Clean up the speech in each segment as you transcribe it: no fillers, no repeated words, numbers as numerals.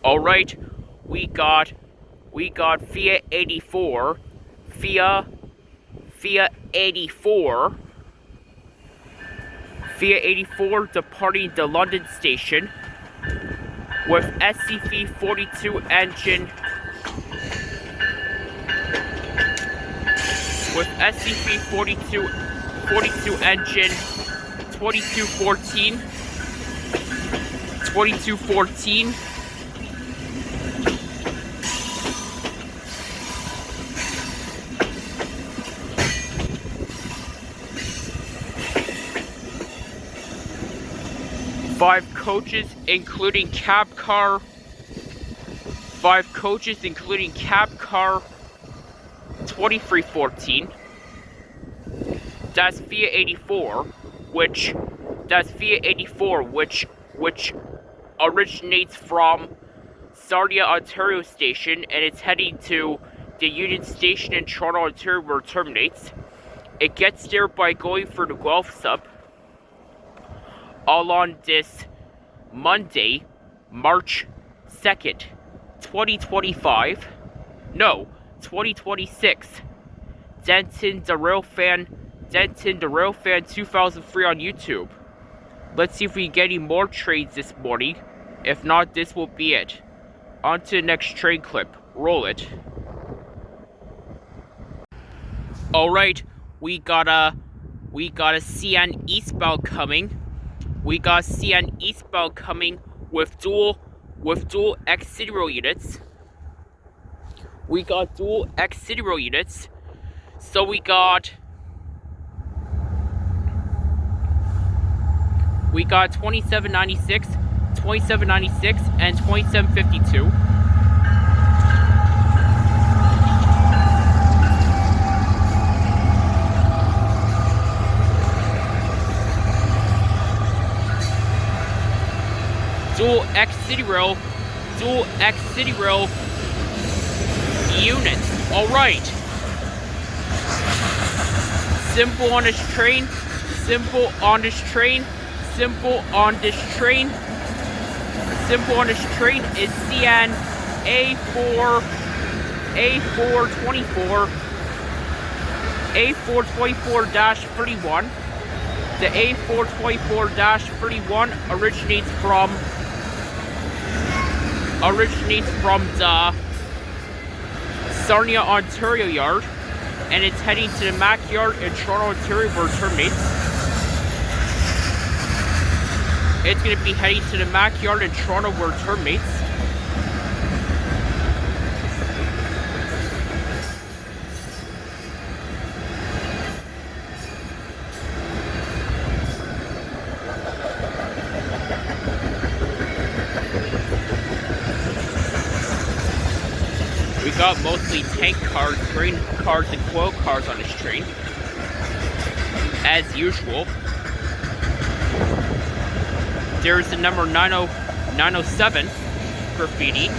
Alright, we got Fiat 84, Fiat 84, Fiat 84 departing the London station with SCV-42 engine, with SCV-42 engine, 2214. 5 coaches including cab car. 5 coaches including cab car. 2314. That's Fiat 84, which originates from Sarnia, Ontario station, and it's heading to the Union Station in Toronto, Ontario, where it terminates. It gets there by going for the Guelph sub. All on this Monday, March 2nd, 2026. Denton the Railfan 2003 on YouTube. Let's see if we can get any more trades this morning. If not, this will be it. On to the next trade clip. Roll it. Alright, we got a CN eastbound coming. We got CN eastbound coming with dual X-City Rail units. We got dual X-City Rail units. So we got 2796, 2796, and 2752. Dual X-City Rail units. Alright. Simple on this train. Simple on this train is CN A424-31. The A424-31 originates from the Sarnia, Ontario yard, and it's heading to the Mac yard in Toronto, Ontario, where it terminates. It's going to be heading to the Mac yard in Toronto, where it terminates. We got mostly tank cars, grain cars, and coil cars on this train, as usual. There's the number 907 graffiti.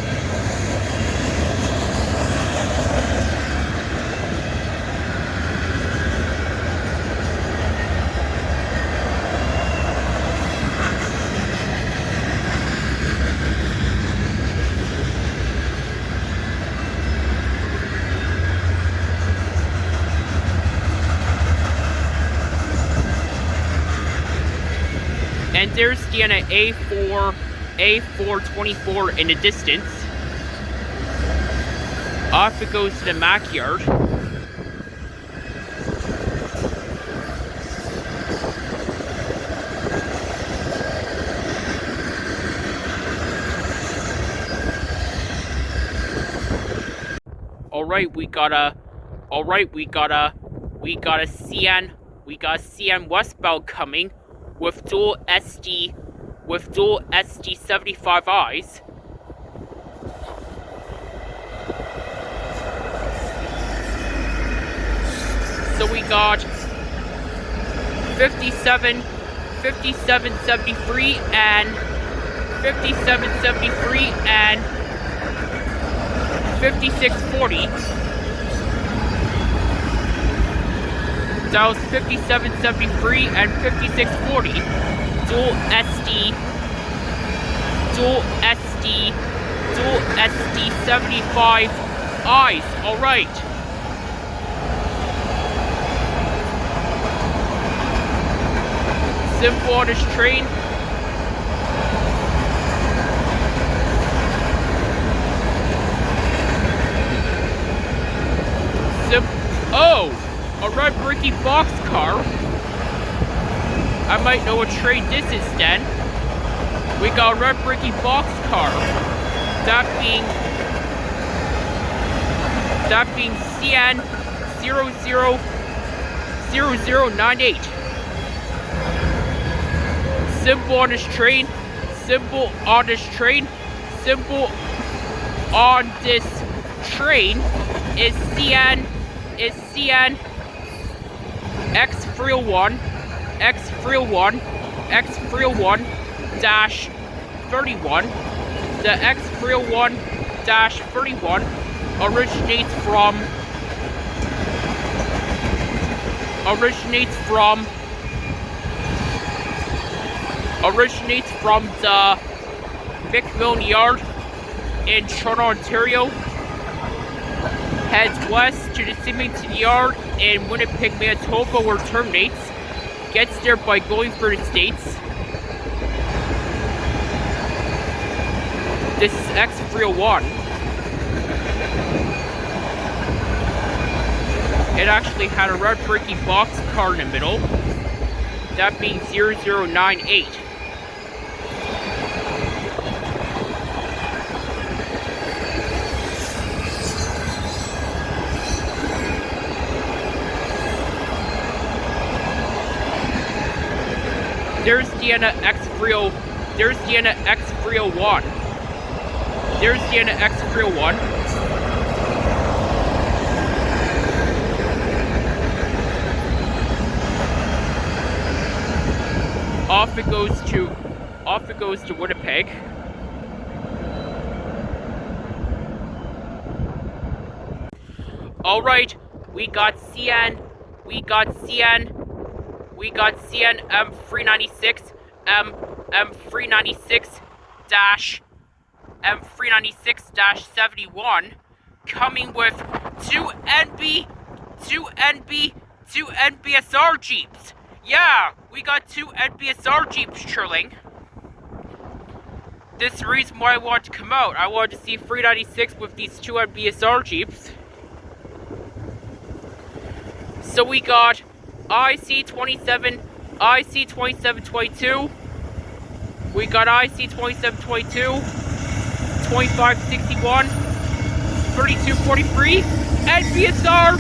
And there's the A424 in the distance. Off it goes to the Mac yard. Alright, we got a CN westbound coming with dual SD 75Is. So we got 5773 and 5773 and 5640. That was 5773 and 5640. Dual SD dual SD75 eyes. Alright. Simple on this train. Oh! A red bricky boxcar. I might know what train this is then. We got a red bricky boxcar. That being CN 000098. Symbol on this train. Symbol on this train. Symbol on this train is CN X301 dash 31. The X301 dash 31 originates from the McMillan Yard in Toronto, Ontario. Heads west to the Symington Yard in Winnipeg, Manitoba, where it terminates. Gets there by going through the States. This is X301. It actually had a red bricky box car in the middle. That being 0098. There's Deanna X30. There's Deanna X301. There's Deanna X301. Off it goes to Winnipeg. All right, we got CN M396 M396-71 coming with two NBSR Jeeps. Yeah, we got two NBSR Jeeps chilling. This is the reason why I wanted to come out. I wanted to see 396 with these two NBSR Jeeps. So we got IC2722. We got IC2722, 2561, 3243, NBSR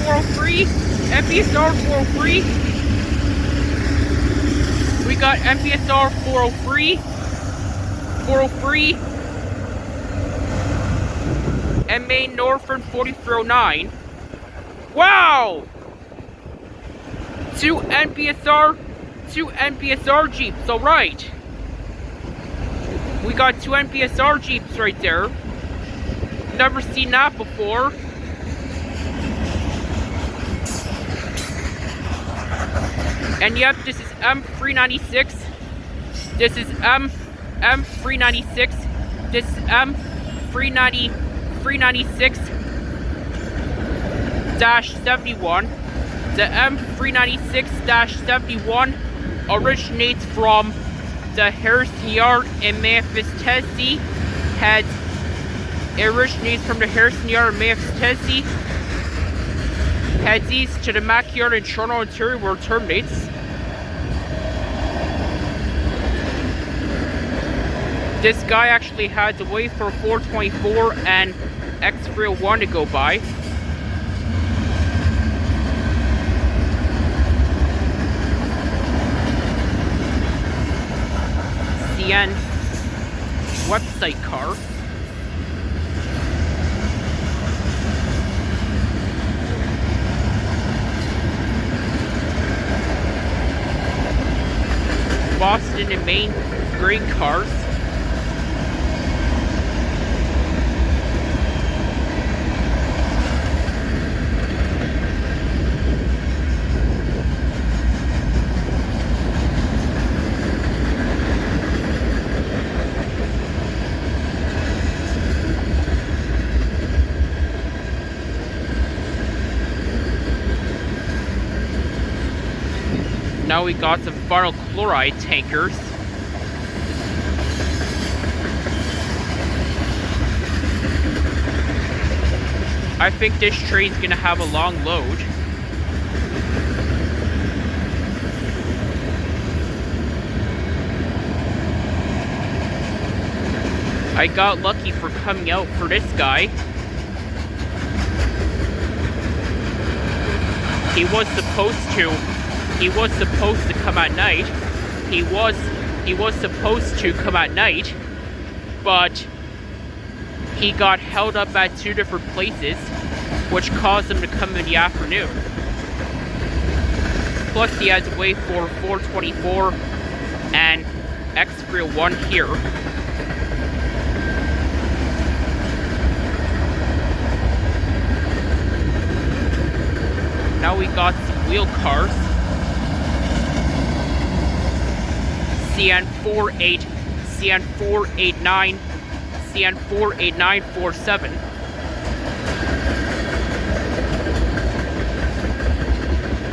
403, NBSR 403. We got NBSR 403, and Main Northern 4309. Wow! Two NBSR Jeeps, alright. We got two NBSR Jeeps right there. Never seen that before. And yep, this is M396. This is M396. This is M396-71. The M396-71 originates from the Harrison Yard in Memphis, Tennessee. Heads east to the Mac Yard in Toronto, Ontario, where it terminates. This guy actually had to wait for 424 and X301 to go by. CN website car. Boston and Maine grain cars. Now we got some vinyl chloride tankers. I think this train's gonna have a long load. I got lucky for coming out for this guy. He was supposed to come at night. He was supposed to come at night, but he got held up at 2 different places, which caused him to come in the afternoon. Plus he had to wait for 424 and X-1 here. Now we got some wheel cars. CN48, CN489, CN48947.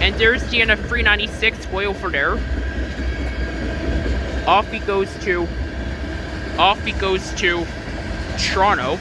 And there's the NF396 way over there. Off he goes to Toronto.